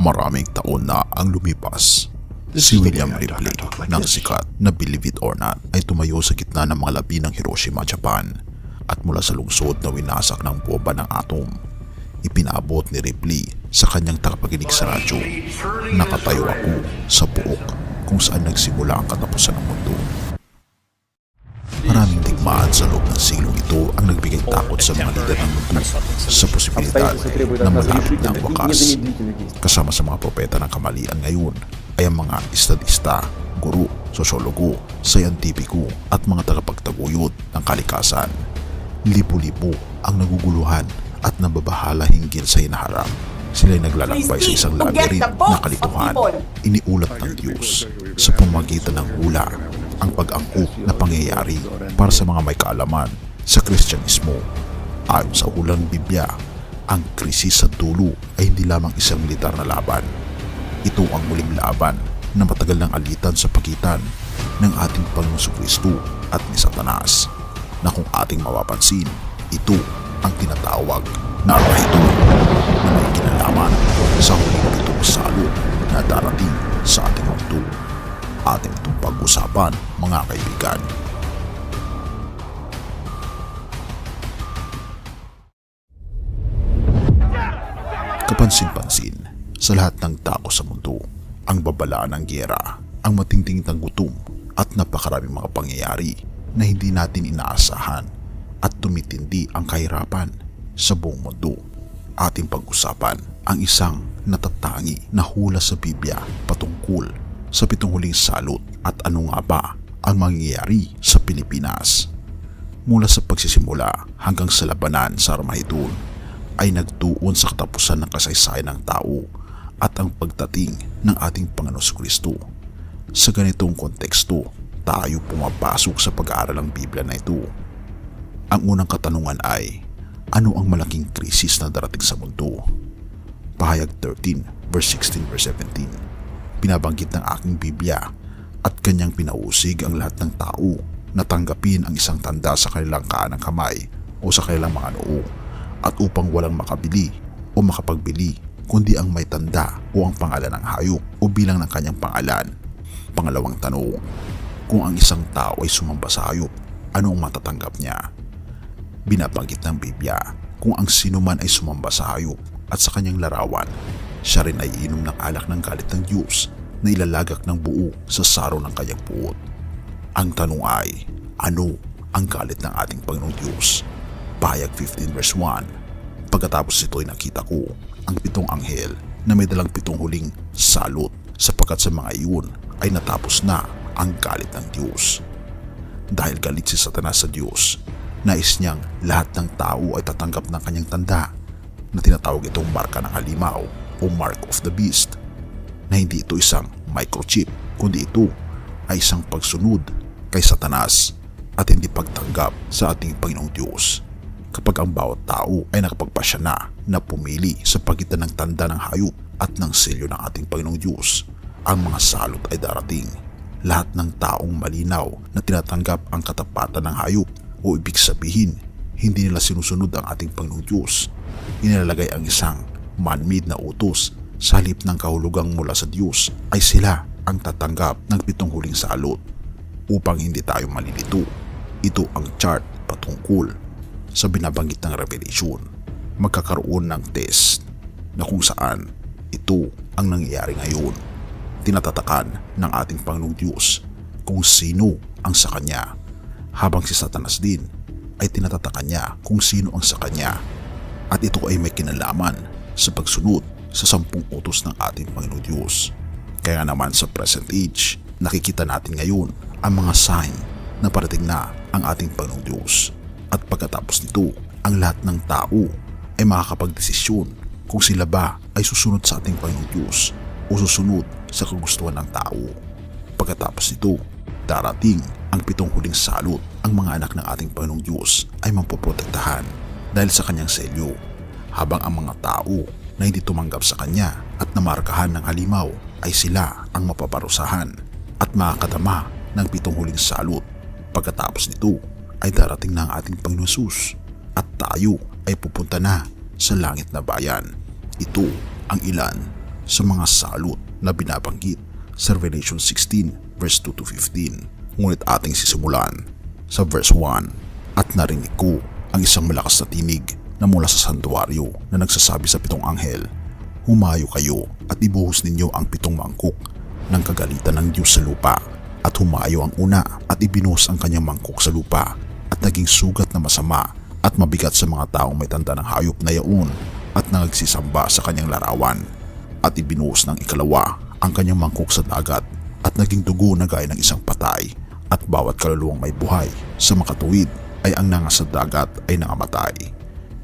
Maraming taon na ang lumipas. Si William Ripley ng sikat na Believe It or Not ay tumayo sa gitna ng mga labi ng Hiroshima, Japan, at mula sa lungsod na winasak ng bomba ng atom, ipinaabot ni Ripley sa kanyang tagapakinig sa radyo, "Nakatayo ako sa buok kung saan nagsimula ang katapusan ng mundo." Maraming digmaan sa loob ng siglong ito ang nagbigay takot sa mga lider ng mundo sa posibilidad na malapit na ang wakas. Kasama sa mga propeta ng kamalian ngayon ay ang mga estadista, guro, sosyologo, sayantipiko at mga tagapagtaguyod ng kalikasan. Libo-libo ang naguguluhan at nababahala hinggil sa hinaharap. Sila'y naglalakbay sa isang labyrinth na kalituhan, iniulat ng Diyos sa pamamagitan ng hula, ang pag-angkop na pangyayari para sa mga may kaalaman sa Kristyanismo. Ayon sa hulang Biblia, ang krisis sa dulo ay hindi lamang isang militar na laban. Ito ang muling laban na matagal ng alitan sa pagitan ng ating Panginoong Kristo at ni Satanas, na kung ating mapapansin, ito ang tinatawag na Armageddon, na may kinalaman sa huling pitong salot na darating sa ating mundo. Ating itong pag-usapan, mga kaibigan. Kapansin-pansin sa lahat ng tao sa mundo, ang babala ng giyera, ang matinding gutom at napakaraming mga pangyayari na hindi natin inaasahan at tumitindi ang kahirapan sa buong mundo. Ating pag-usapan ang isang natatangi na hula sa Biblia patungkol sa 7 huling salot at ano nga ba ang mangyayari sa Pilipinas. Mula sa pagsisimula hanggang sa labanan sa Armageddon ay nagtuon sa katapusan ng kasaysayan ng tao at ang pagdating ng ating Panginoong Kristo. Sa ganitong konteksto, tayo pumapasok sa pag-aaral ng Biblia na ito. Ang unang katanungan ay, ano ang malaking krisis na darating sa mundo? Pahayag 13, verse 16, verse 17. Binabanggit ng aking Biblia at kanyang pinausig ang lahat ng tao na tanggapin ang isang tanda sa kanilang kaanang kamay o sa kanilang mga noo, at upang walang makabili o makapagbili kundi ang may tanda o ang pangalan ng hayop o bilang ng kanyang pangalan. Pangalawang tanong, kung ang isang tao ay sumamba sa hayop, ano ang matatanggap niya? Binabanggit ng Biblia, kung ang sinuman ay sumamba sa hayop at sa kanyang larawan, siya rin ay iinom ng alak ng galit ng Diyos na ilalagak ng buo sa saro ng kanyang puot. Ang tanong ay, ano ang galit ng ating Panginoong Diyos? Pahayag 15 verse 1. Pagkatapos ito ay nakita ko ang 7 anghel na may dalang 7 huling salot, sapagkat sa mga iyon ay natapos na ang galit ng Diyos. Dahil galit si Satanas sa Diyos, nais niyang lahat ng tao ay tatanggap ng kanyang tanda na tinatawag itong marka ng halimaw o Mark of the Beast, na hindi ito isang microchip kundi ito ay isang pagsunod kay Satanas at hindi pagtanggap sa ating Panginoong Diyos. Kapag ang bawat tao ay nakapagpasya na pumili sa pagitan ng tanda ng hayop at ng selyo ng ating Panginoong Diyos, ang mga salot ay darating. Lahat ng taong malinaw na tinatanggap ang katapatan ng hayop o ibig sabihin, hindi nila sinusunod ang ating Panginoong Diyos, inilalagay ang isang man-made na utos sa halip ng kahulugang mula sa Diyos, ay sila ang tatanggap ng 7 huling salot. Upang hindi tayo malilito, ito ang chart patungkol sa binabanggit ng Revelation. Magkakaroon ng test na kung saan ito ang nangyayari ngayon. Tinatatakan ng ating Panginoong Diyos kung sino ang sa Kanya, habang si Satanas din ay tinatatakan niya kung sino ang sa Kanya, at ito ay may kinalaman sa pagsunod sa 10 utos ng ating Panginoong Diyos. Kaya naman sa present age, nakikita natin ngayon ang mga sign na parating na ang ating Panginoong Diyos. At pagkatapos nito, ang lahat ng tao ay makakapagdesisyon kung sila ba ay susunod sa ating Panginoong Diyos o susunod sa kagustuhan ng tao. Pagkatapos nito, darating ang 7 huling salot. Ang mga anak ng ating Panginoong Diyos ay mapoprotektahan dahil sa kanyang selyo, habang ang mga tao na hindi tumanggap sa kanya at namarkahan ng halimaw ay sila ang mapaparusahan at makakadama ng 7 huling salot. Pagkatapos nito ay darating na ang ating Panginoon Jesus at tayo ay pupunta na sa langit na bayan. Ito ang ilan sa mga salot na binabanggit sa Revelation 16 verse 2 to 15. Ngunit ating sisimulan sa verse 1. At narinig ko ang isang malakas na tinig na mula sa santuaryo na nagsasabi sa 7 anghel, humayo kayo at ibuhos ninyo ang 7 mangkok ng kagalitan ng Diyos sa lupa. At humayo ang una at ibinuhos ang kanyang mangkok sa lupa at naging sugat na masama at mabigat sa mga taong may tanda ng hayop na yaon at nagsisamba sa kanyang larawan. At ibinuhos ng ikalawa ang kanyang mangkok sa dagat at naging dugo na gaya ng isang patay, at bawat kaluluwang may buhay sa makatuwid ay ang nangas sa dagat ay nangamatay.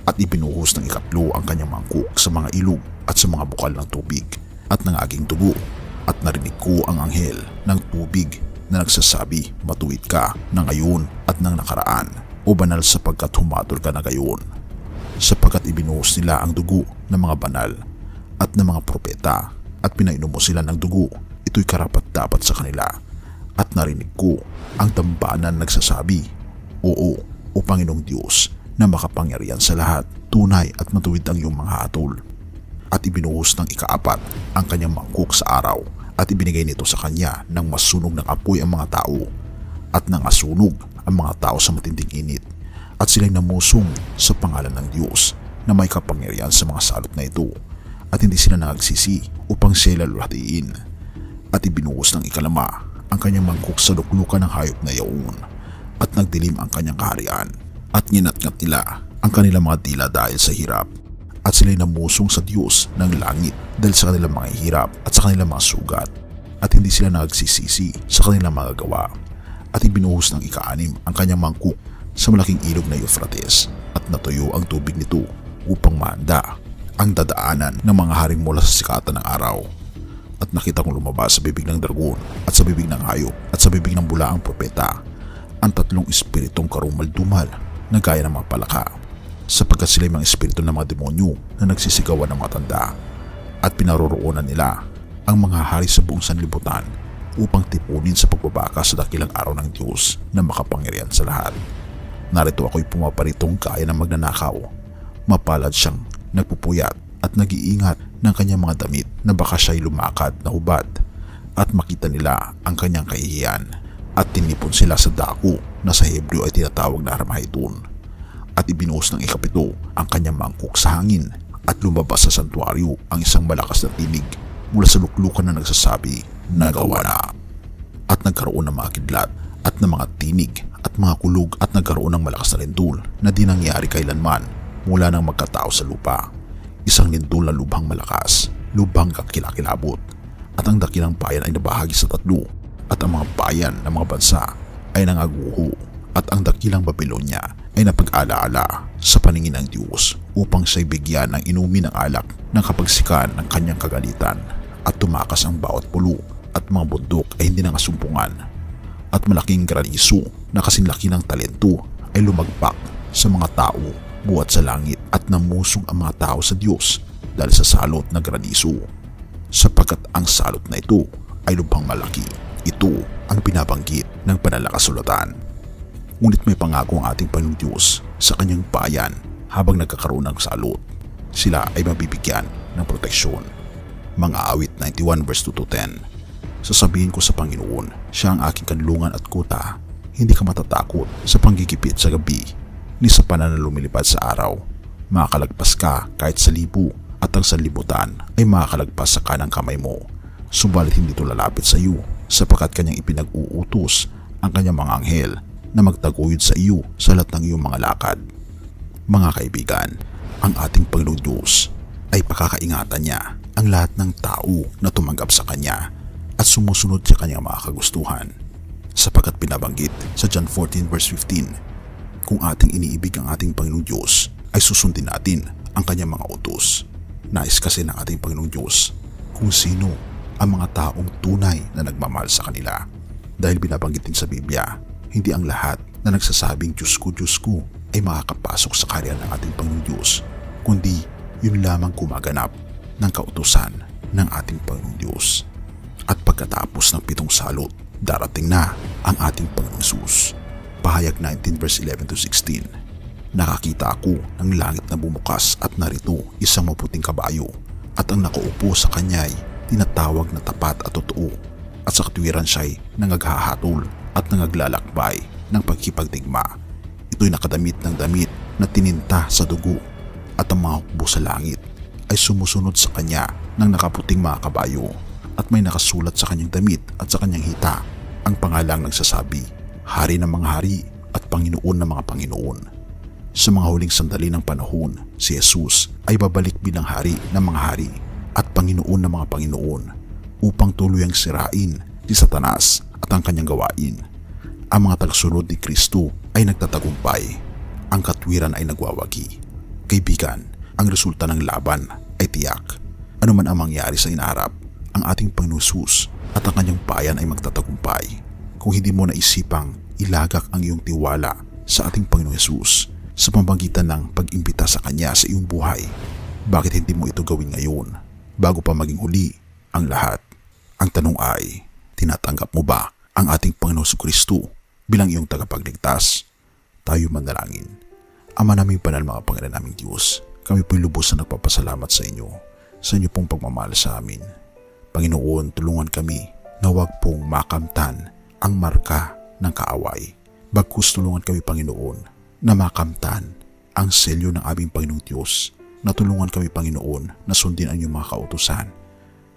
At ibinuhos ng ikatlo ang kanyang mangkok sa mga ilog at sa mga bukal ng tubig at nangaging dugo. At narinig ko ang anghel ng tubig na nagsasabi, matuwid ka na ngayon at ng nakaraan, o banal sapagkat humatol ka na gayon. Sapagkat ibinuhos nila ang dugo ng mga banal at ng mga propeta at pinainom mo sila ng dugo, ito'y karapat-dapat sa kanila. At narinig ko ang tambanan nagsasabi, oo, o Panginoong Diyos na makapangyarihan sa lahat, tunay at matuwid ang iyong mga hatol. At ibinuhos ng ikaapat ang kanyang mangkok sa araw at ibinigay nito sa kanya ng masunog ng apoy ang mga tao at nangasunog ang mga tao sa matinding init, at sila'y namusong sa pangalan ng Diyos na may kapangyarihan sa mga salot na ito, at hindi sila nagsisi upang sila luhatiin. At ibinuhos ng ikalama ang kanyang mangkok sa luklukan ng hayop na yaon, at nagdilim ang kanyang kaharian, at nginat-ngat nila ang kanilang mga dila dahil sa hirap, at sila'y namusong sa Diyos ng langit dahil sa kanilang mga hirap at sa kanilang mga sugat, at hindi sila nagsisisi sa kanilang mga gawa. At ibinuhos ng ika-6 ang kanyang mangkok sa malaking ilog na Euphrates, at natuyo ang tubig nito upang maanda ang dadaanan ng mga haring mula sa sikatan ng araw. At nakita kong lumabas sa bibig ng dragon at sa bibig ng hayop at sa bibig ng bulaang propeta ang 3 espiritong karumal-dumal na gaya ng mga palaka, sapagkat sila mga espiritu ng mga demonyo na nagsisigawan ng mga tanda, at pinaroroonan nila ang mga hari sa buong sanlibutan upang tipunin sa pagbabaka sa dakilang araw ng Diyos na makapangyarihan sa lahat. Narito ako'y pumaparitong gaya ng magnanakaw. Mapalad siyang nagpupuyat at nag-iingat ng kanyang mga damit na baka siya'y lumakad na hubad, at makita nila ang kanyang kahihiyan, at tinipon sila sa dako na sa Hebreo ay tinatawag na Armageddon. At ibinuhos ng ikapito ang kanyang mangkok sa hangin, at lumabas sa santuaryo ang isang malakas na tinig mula sa luklukan na nagsasabi, nagawa na. At nagkaroon ng mga kidlat at ng mga tinig at mga kulog, at nagkaroon ng malakas na lindol na di nangyari kailanman mula nang magkatao sa lupa. Isang lindol na lubhang malakas, lubhang kakilakilabot, at ang dakilang bayan ay nabahagi sa 3, at ang mga bayan ng mga bansa ay nangaguho, at ang dakilang Babylonia ay napag-alaala sa paningin ng Diyos upang siya'y bigyan ng inumin ng alak ng kapagsikan ng kanyang kagalitan, at tumakas ang bawat pulo at mga bundok ay hindi nangasumpungan, at malaking granizo na kasinlaki ng talento ay lumagpak sa mga tao buhat sa langit, at namusong ang mga tao sa Diyos dahil sa salot na granizo, sapagkat ang salot na ito ay lubhang malaki. Ito ang binabanggit ng banal na kasulatan. Ngunit may pangako ang ating Panginoong Diyos sa kanyang bayan habang nagkakaroon ng salot. Sila ay mabibigyan ng proteksyon. Mga awit 91 verse 2 to 10. Sasabihin ko sa Panginoon, siya ang aking kanlungan at kuta. Hindi ka matatakot sa panggigipit sa gabi, ni sa panan na lumilipad sa araw. Makakalagpas ka kahit sa libo, at ang sanlibutan ay makakalagpas sa kanang kamay mo. Subalit hindi ito lalapit sa iyo, sapagkat kanyang ipinag-uutos ang kanyang mga anghel na magtaguyod sa iyo sa lahat ng iyong mga lakad. Mga kaibigan, ang ating Panginoong Diyos ay pakakaingatan niya ang lahat ng tao na tumanggap sa kanya at sumusunod sa kanyang mga kagustuhan, sapagkat binabanggit sa John 14 verse 15, kung ating iniibig ang ating Panginoong Diyos ay susundin natin ang kanyang mga utos. Nais kasi ng ating Panginoong Diyos kung sino ang mga taong tunay na nagmamahal sa kanila, dahil binabanggit din sa Biblia, hindi ang lahat na nagsasabing Diyos ko ay makakapasok sa kaharian ng ating Panginoong Diyos, kundi yun lamang gumaganap ng kautusan ng ating Panginoong Diyos. At pagkatapos ng 7 salot, darating na ang ating Panginoong Hesus. Pahayag 19 verse 11 to 16. Nakakita ako ng langit na bumukas, at narito isang maputing kabayo, at ang nakaupo sa kanya'y tinatawag na tapat at totoo, at sa katwiran siya'y nangaghahatol at nangaglalakbay ng pagkipagdigma. Ito'y nakadamit ng damit na tininta sa dugo, at ang mga hukbo sa langit ay sumusunod sa kanya ng nakaputing mga kabayo, at may nakasulat sa kanyang damit at sa kanyang hita ang pangalang nagsasabi, Hari ng mga hari at Panginoon ng mga Panginoon. Sa mga huling sandali ng panahon, si Jesus ay babalik bilang hari ng mga hari at Panginoon ng mga Panginoon upang tuluyang sirain si Satanas at ang kanyang gawain. Ang mga tagasunod ni Kristo ay nagtatagumpay. Ang katwiran ay nagwawagi. Kaibigan, ang resulta ng laban ay tiyak. Ano man ang mangyari sa inaharap, ang ating Panginoon Jesus at ang kanyang bayan ay magtatagumpay. Kung hindi mo naisipang ilagak ang iyong tiwala sa ating Panginoon Jesus sa pamamagitan ng pag-imbita sa Kanya sa iyong buhay, bakit hindi mo ito gawin ngayon bago pa maging huli ang lahat? Ang tanong ay, tinatanggap mo ba ang ating Panginoon Kristo bilang iyong tagapagligtas? Tayo manalangin. Ama naming banal, mga Panginoon naming Diyos, kami po'y lubos na nagpapasalamat sa inyo pong pagmamahal sa amin. Panginoon, tulungan kami na huwag pong makamtan ang marka ng kaaway. Bagkus tulungan kami, Panginoon, na makamtan ang selyo ng aming Panginoong Diyos. Natulungan kami, Panginoon, na sundin ang iyong mga kautusan,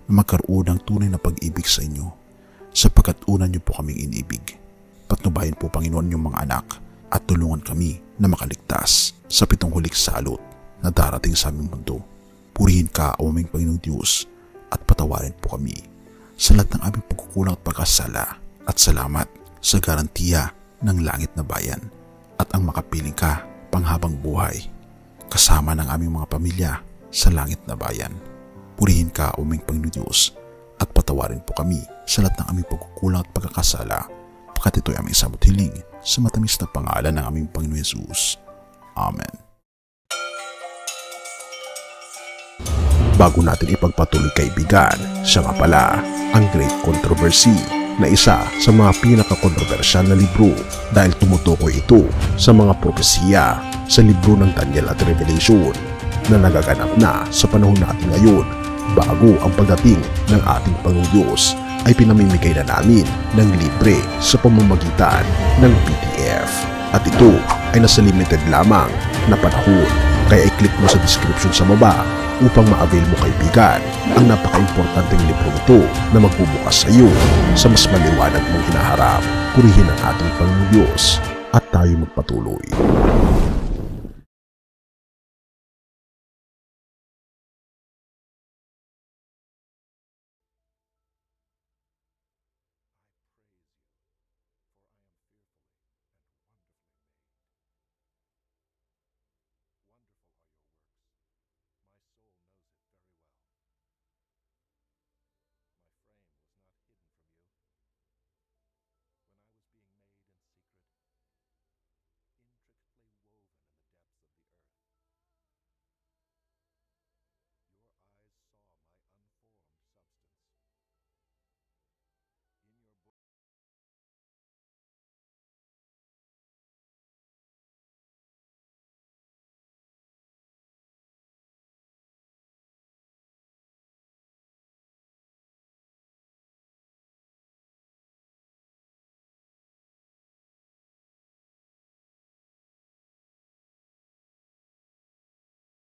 na magkaroon ng tunay na pag-ibig sa inyo, sapagkat una niyo po kaming inibig. Patnubayan po, Panginoon, yung mga anak, at tulungan kami na makaligtas sa 7 huling salot na darating sa aming mundo. Purihin ka, o aming Panginoong Diyos, at patawarin po kami sa lahat ng aming pagkukulang at pagkasala, at salamat sa garantiya ng langit na bayan at ang makapiling ka panghabang buhay kasama ng aming mga pamilya sa langit na bayan. Purihin ka, o aming Panginoong Diyos, at patawarin po kami sa lahat ng aming pagkukulang at pagkakasala, pagkat ito'y aming samot hiling sa matamis na pangalan ng aming Panginoon Jesus. Amen. Bago natin ipagpatuloy, kaibigan, siya nga pala ang Great Controversy, na isa sa mga pinaka-kontrobersyal na libro dahil tumutukoy ito sa mga propesiya sa libro ng Daniel at Revelation na nagaganap na sa panahon natin ngayon, bago ang pagdating ng ating Panginoong Diyos ay pinamimigay na namin ng libre sa pamamagitan ng PDF. At ito ay nasa limited lamang na panahon, kaya i-click mo sa description sa baba upang ma-avail mo, kaibigan, ang napaka-importanteng libro ito na magbubukas sa iyo sa mas maliwanag mong hinaharap. Purihin ang ating Panginoong Diyos at tayo magpatuloy.